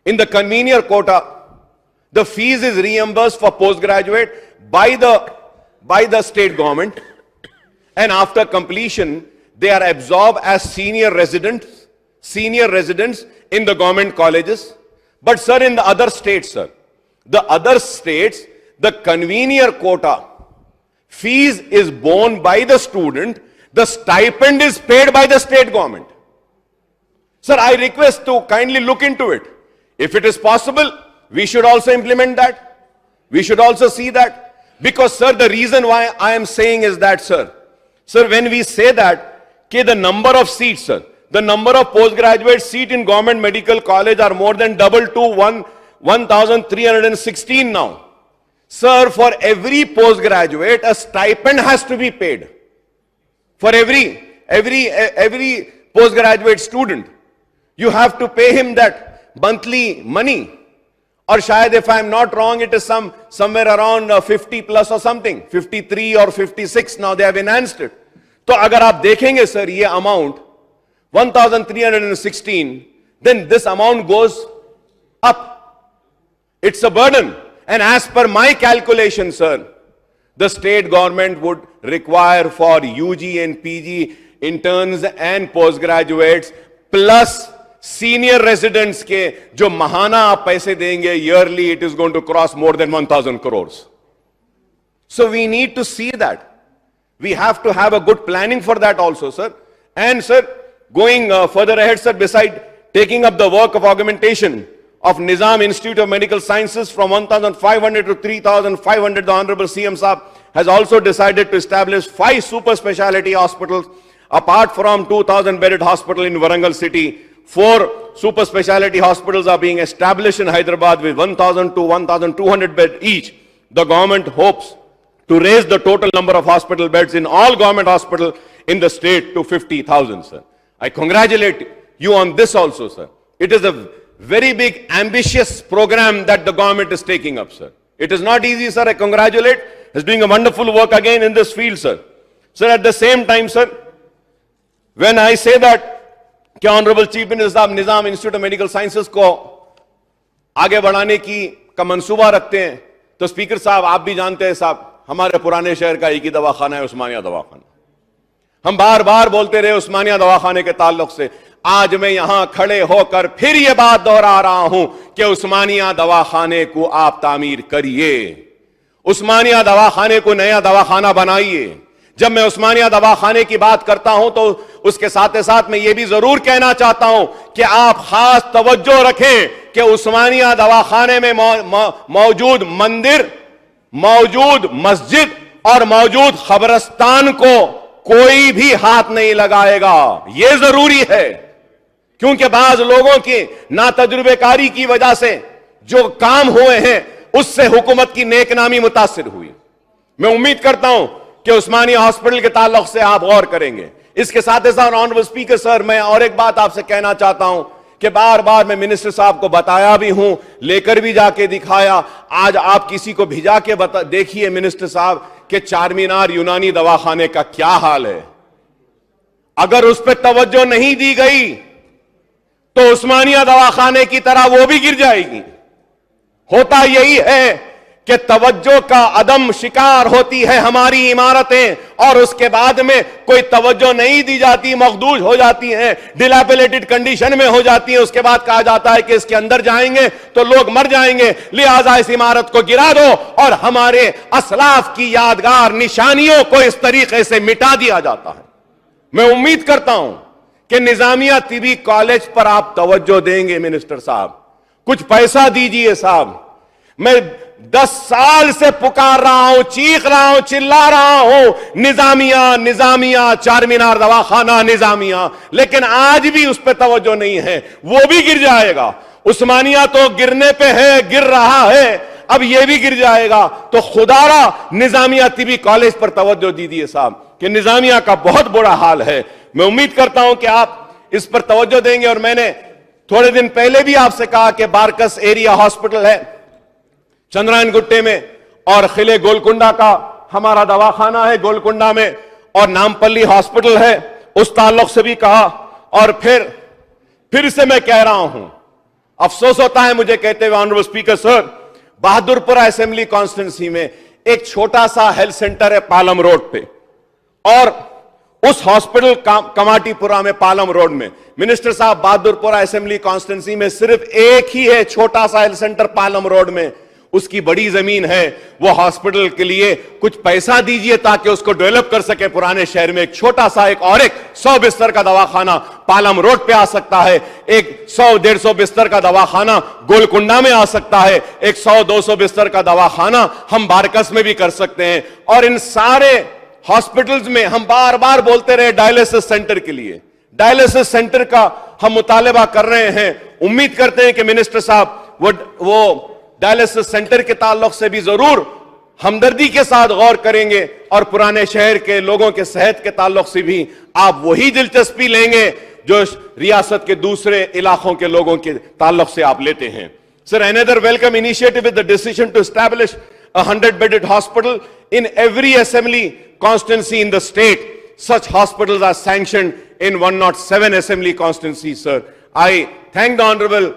in the convener quota, the fees is reimbursed for postgraduate by the state government. And after completion, they are absorbed as senior residents in the government colleges. But sir, in the other states, sir, the convener quota fees is borne by the student, the stipend is paid by the state government. Sir, I request to kindly look into it. If it is possible, we should also implement that. We should also see that. Because sir, the reason why I am saying is that, sir, when we say that, the number of seats, sir, the number of postgraduate seats in government medical college are more than double to 1,316 now. Sir, for every postgraduate, a stipend has to be paid. For every postgraduate student, you have to pay him that monthly money. Or shayad, if I am not wrong, it is somewhere around 50 plus or something, 53 or 56. Now they have enhanced it. So, agar aap dekhenge, sir, ye amount 1,316, then this amount goes up. It's a burden. And as per my calculation, sir, the state government would require for UG and PG interns and postgraduates plus senior residents ke jo mahana aap paise denge yearly, it is going to cross more than 1,000 crores. So we need to see that. We have to have a good planning for that also, sir. And sir, going further ahead, sir, beside taking up the work of augmentation of Nizam Institute of Medical Sciences from 1,500 to 3,500, the Honorable CM Saab has also decided to establish 5 super specialty hospitals apart from 2,000 bedded hospital in Warangal city. 4 super specialty hospitals are being established in Hyderabad with 1,000 to 1,200 beds each. The government hopes to raise the total number of hospital beds in all government hospitals in the state to 50,000, sir. I congratulate you on this also, sir. It is a very big, ambitious program that the government is taking up, sir. It is not easy, sir. I congratulate. He's doing a wonderful work again in this field, sir. Sir, at the same time, sir, when I say that कि Honorable Chief Minister साहब निजाम institute of medical sciences को आगे बढ़ाने का मंसूबा रखते हैं, तो स्पीकर साहब आप भी जानते हैं साहब, हमारे पुराने शहर का एक ही दवाखाना है, उस्मानिया दवाखाना. हम बार बार बोलते रहे उस्मानिया दवाखाने के ताल्लुक से. आज मैं यहां खड़े होकर फिर यह बात दोहरा रहा हूं कि उस्मानिया दवाखाने को आप तामीर करिए, उस्मानिया दवाखाने को नया दवाखाना बनाइए। जब मैं उस्मानिया दवाखाने की बात करता हूं तो उसके साथ साथ मैं ये भी जरूर कहना चाहता हूं कि आप खास तवज्जो रखें कि उस्मानिया दवाखाने में मौजूद मंदिर, मौजूद मस्जिद और मौजूद खबरस्तान को कोई भी हाथ नहीं लगाएगा। यह जरूरी है, क्योंकि बाज लोगों की नातजुर्बेकारी की वजह से जो काम हुए हैं उससे हुकूमत की नेकनामी मुतासिर हुई। मैं उम्मीद करता हूं कि उस्मानिया हॉस्पिटल के ताल्लुक से आप गौर करेंगे। इसके साथ ही साथ ऑनरेबल स्पीकर सर, मैं और एक बात आपसे कहना चाहता हूं कि बार बार मैं मिनिस्टर साहब को बताया भी हूं, लेकर भी जाके दिखाया। आज आप किसी को भिजा के देखिए मिनिस्टर साहब कि चारमीनार यूनानी दवाखाने का क्या हाल है। अगर उस पर तवज्जो नहीं दी गई तो उस्मानिया दवाखाने की तरह वो भी गिर जाएगी। होता यही है कि तवज्जो का अदम शिकार होती है हमारी इमारतें, और उसके बाद में कोई तवज्जो नहीं दी जाती, मखदूज हो जाती हैं, डिलैपिलेटेड कंडीशन में हो जाती हैं। उसके बाद कहा जाता है कि इसके अंदर जाएंगे तो लोग मर जाएंगे, लिहाजा इस इमारत को गिरा दो, और हमारे असलाफ की यादगार निशानियों को इस तरीके से मिटा दिया जाता है। मैं उम्मीद करता हूं कि निजामिया तिबी कॉलेज पर आप तवज्जो देंगे मिनिस्टर साहब, कुछ पैसा दीजिए साहब। मैं 10 साल से पुकार रहा हूं, चीख रहा हूं, चिल्ला रहा हूं, निजामिया निजामिया, चारमीनार दवाखाना निजामिया, लेकिन आज भी उस पर तवज्जो नहीं है। वो भी गिर जाएगा। उस्मानिया तो गिरने पे है, गिर रहा है, अब ये भी गिर जाएगा। तो खुदारा निजामिया तिबी कॉलेज पर तवज्जो दीजिए साहब कि निजामिया का बहुत बुरा हाल है। मैं उम्मीद करता हूं कि आप इस पर तवज्जो देंगे। और मैंने थोड़े दिन पहले भी आपसे कहा कि बारकस एरिया हॉस्पिटल है चंद्रायन गुट्टे में, और खिले गोलकुंडा का हमारा दवाखाना है गोलकुंडा में, और नामपल्ली हॉस्पिटल है, उस ताल्लुक से भी कहा। और फिर से मैं कह रहा हूं, अफसोस होता है मुझे कहते हुए honourable speaker sir, Bahadurpura assembly constituency में एक छोटा सा हेल्थ सेंटर है पालम रोड पे, और उस हॉस्पिटल कमाटीपुरा में पालम रोड में, मिनिस्टर साहब बहादुरपुरा असेंबली कॉन्स्टिट्यूंसी में सिर्फ एक ही है छोटा सा हेल्थ सेंटर पालम रोड में, उसकी बड़ी जमीन है। वो हॉस्पिटल के लिए कुछ पैसा दीजिए ताकि उसको डेवलप कर सके। पुराने शहर में एक छोटा सा एक 100 बिस्तर का दवाखाना पालम रोड पे आ सकता है, एक 100-150 बिस्तर का दवाखाना गोलकुंडा में आ सकता है, एक 100-200 बिस्तर का दवाखाना हम बारकस में भी कर सकते हैं। और इन सारे हॉस्पिटल्स में हम बार बार बोलते रहे डायलिसिस सेंटर के लिए, डायलिसिस सेंटर का हम मुतालबा कर रहे हैं। उम्मीद करते हैं कि मिनिस्टर साहब वो डायलिसिस सेंटर के ताल्लुक से भी जरूर हमदर्दी के साथ गौर करेंगे, और पुराने शहर के लोगों के सेहत के ताल्लुक से भी आप वही दिलचस्पी लेंगे जो रियासत के दूसरे इलाकों के लोगों के ताल्लुक से आप लेते हैं। Sir, another welcome initiative is the decision to establish a 100-bedded hospital in every assembly constituency in the state. Such hospitals are sanctioned in 107 assembly constituencies, sir. I thank the Honorable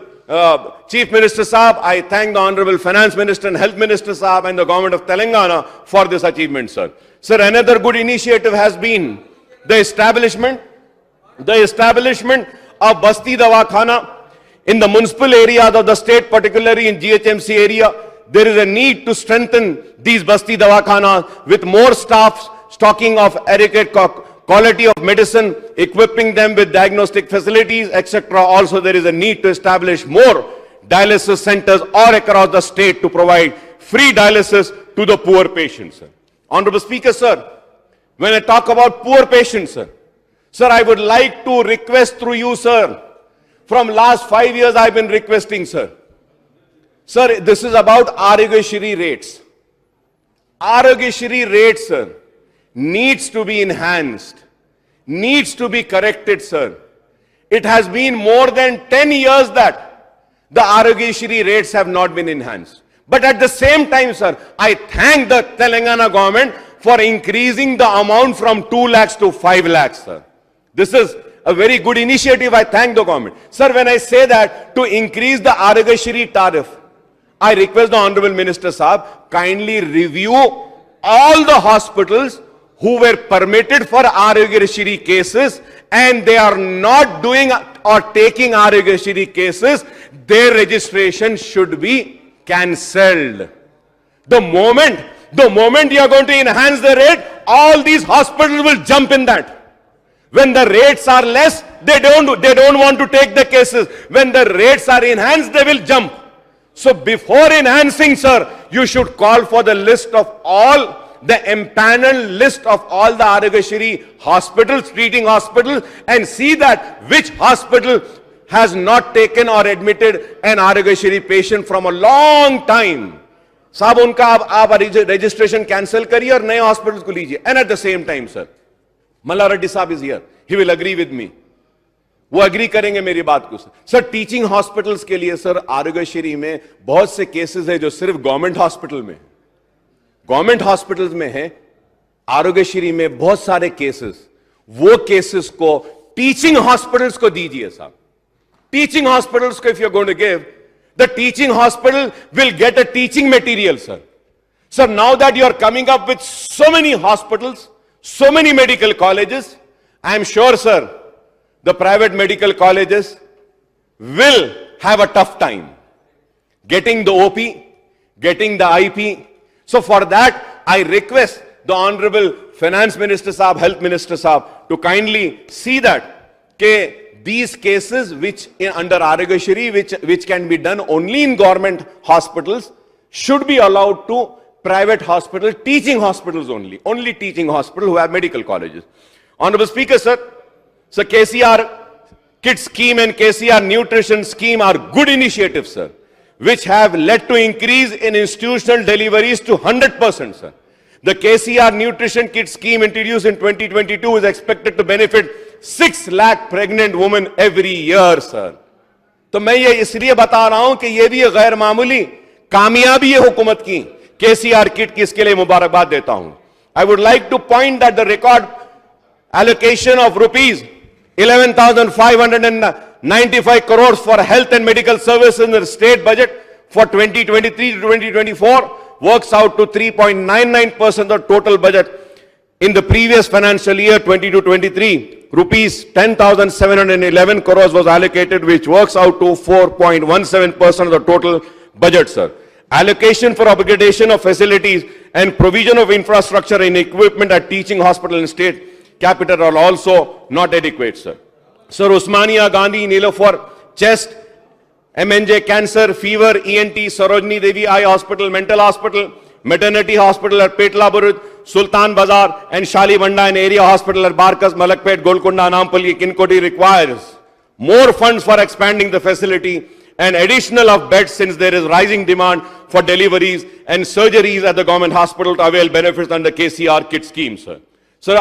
Chief Minister Saab, I thank the Honorable Finance Minister and Health Minister Saab and the Government of Telangana for this achievement, sir. Sir, another good initiative has been the establishment of Basti Dawakhana in the municipal areas of the state, particularly in GHMC area. There is a need to strengthen these Basti Dawakhana with more staff, stocking of adequate quality of medicine, equipping them with diagnostic facilities, etc. Also, there is a need to establish more dialysis centers all across the state to provide free dialysis to the poor patients, sir. Honorable Speaker, sir, when I talk about poor patients, sir, I would like to request through you, sir, from last 5 years I've been requesting, sir. Sir, this is about Arogyashri rates. Arogyashri rates, sir, needs to be enhanced, needs to be corrected, sir. It has been more than 10 years that the Arogyashri rates have not been enhanced. But at the same time, sir, I thank the Telangana government for increasing the amount from 2 lakhs to 5 lakhs, sir. This is a very good initiative. I thank the government. Sir, when I say that to increase the Arogyashri tariff, I request the Honorable Minister Saab kindly review all the hospitals who were permitted for Arogyashri cases and they are not doing or taking Arogyashri cases, their registration should be cancelled. The moment you are going to enhance the rate, all these hospitals will jump in that. When the rates are less, they don't want to take the cases. When the rates are enhanced, they will jump. So before enhancing, sir, you should call for the list of all, the empaneled list of all the Arogyashri hospitals, treating hospitals, and see that which hospital has not taken or admitted an Arogyashri patient from a long time. साहब उनका आप registration cancel करिए और नए hospitals को लीजिए. And at the same time, sir, Malla Reddy साहब is here. He will agree with me. वो अग्री करेंगे मेरी बात को. सर टीचिंग हॉस्पिटल्स के लिए सर आरोग्यश्री में बहुत से केसेस है जो सिर्फ गवर्नमेंट हॉस्पिटल में, गवर्नमेंट हॉस्पिटल्स में है. आरोग्यश्री में बहुत सारे केसेस, वो केसेस को टीचिंग हॉस्पिटल्स को दीजिए साहब. टीचिंग हॉस्पिटल्स को if you are going to give, the teaching hospital will get a teaching material sir. Sir now that you are coming up with so many hospitals, so many medical colleges, I am sure, sir, the private medical colleges will have a tough time getting the OP, getting the IP. So for that, I request the Honorable Finance Minister Sahab, Health Minister Sahab, to kindly see that these cases which under Arogyashri, which can be done only in government hospitals, should be allowed to private hospitals, teaching hospitals only teaching hospitals who have medical colleges. Honorable Speaker, sir, KCR Kit Scheme and KCR Nutrition Scheme are good initiatives, sir, which have led to increase in institutional deliveries to 100%, sir. The KCR Nutrition Kit Scheme introduced in 2022 is expected to benefit 6 lakh pregnant women every year, sir. तो मैं ये इसलिए बता रहा हूं कि ये भी गैर मामूली कामयाबी है हुकूमत की. KCR kit की इसके लिए मुबारकबाद देता हूं. I would like to point that the record allocation of rupees 11,595 crores for health and medical services in the state budget for 2023 to 2024 works out to 3.99% of the total budget. In the previous financial year 22-23, rupees 10,711 crores was allocated, which works out to 4.17% of the total budget, sir. Allocation for upgradation of facilities and provision of infrastructure and equipment at teaching hospital and state capital are also not adequate, sir. Sir, Usmania Gandhi, Nilofer, chest, MNJ, cancer, fever, ENT, Sarojini Devi Eye Hospital, mental hospital, maternity hospital at Petla Burud, Sultan Bazar and Shali Banda and area hospital at Barkas, Malakpet, Golconda, Anampally, Kinkoti requires more funds for expanding the facility and additional of beds since there is rising demand for deliveries and surgeries at the government hospital to avail benefits under KCR kit scheme, sir. Sir,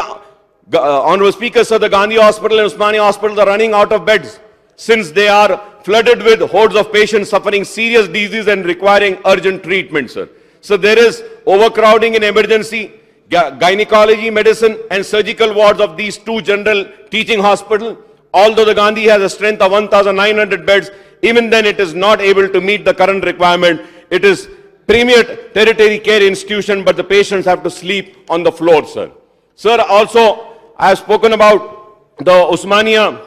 Honorable Speaker, sir, the Gandhi Hospital and Usmania Hospital are running out of beds since they are flooded with hordes of patients suffering serious disease and requiring urgent treatment, sir. So there is overcrowding in emergency, gynecology, medicine and surgical wards of these two general teaching hospitals. Although the Gandhi has a strength of 1,900 beds, even then it is not able to meet the current requirement. It is premier tertiary care institution, but the patients have to sleep on the floor, sir. Sir, also I have spoken about the Usmania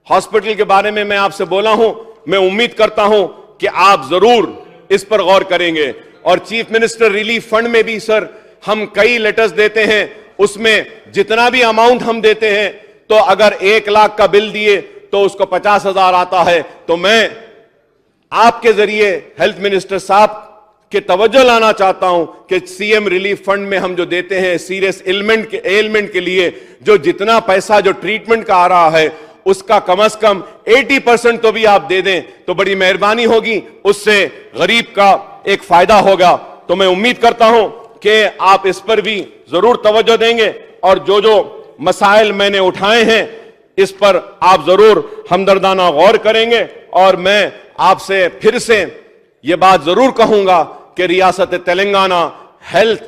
Hospital के बारे में मैं आपसे बोला हूं. मैं उम्मीद करता हूं कि आप जरूर इस पर गौर करेंगे. और चीफ मिनिस्टर रिलीफ फंड में भी सर हम कई लेटर्स देते हैं. उसमें जितना भी अमाउंट हम देते हैं, तो अगर 1 लाख का बिल दिए तो उसको 50,000 आता है. तो मैं आपके जरिए हेल्थ मिनिस्टर साहब के तवज्जो लाना चाहता हूं कि सीएम रिलीफ फंड में हम जो देते हैं सीरियस एलिमेंट के लिए, जो जितना पैसा जो ट्रीटमेंट का आ रहा है उसका कम से कम 80% तो भी आप दे दें तो बड़ी मेहरबानी होगी. उससे गरीब का एक फायदा होगा. तो मैं उम्मीद करता हूं कि आप इस पर भी जरूर तवज्जो देंगे और जो जो मसाइल मैंने उठाए हैं इस पर आप जरूर हमदर्दाना गौर करेंगे. और मैं आपसे फिर से यह बात जरूर कहूंगा कि रियासत तेलंगाना हेल्थ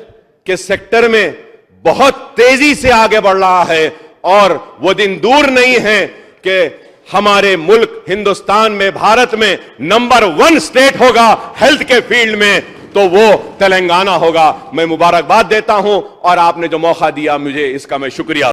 के सेक्टर में बहुत तेजी से आगे बढ़ रहा है और वो दिन दूर नहीं है कि हमारे मुल्क हिंदुस्तान में, भारत में नंबर 1 स्टेट होगा हेल्थ के फील्ड में. تو وہ تلنگانہ ہوگا. میں مبارکباد دیتا ہوں اور آپ نے جو موقع دیا مجھے اس کا میں شکریہ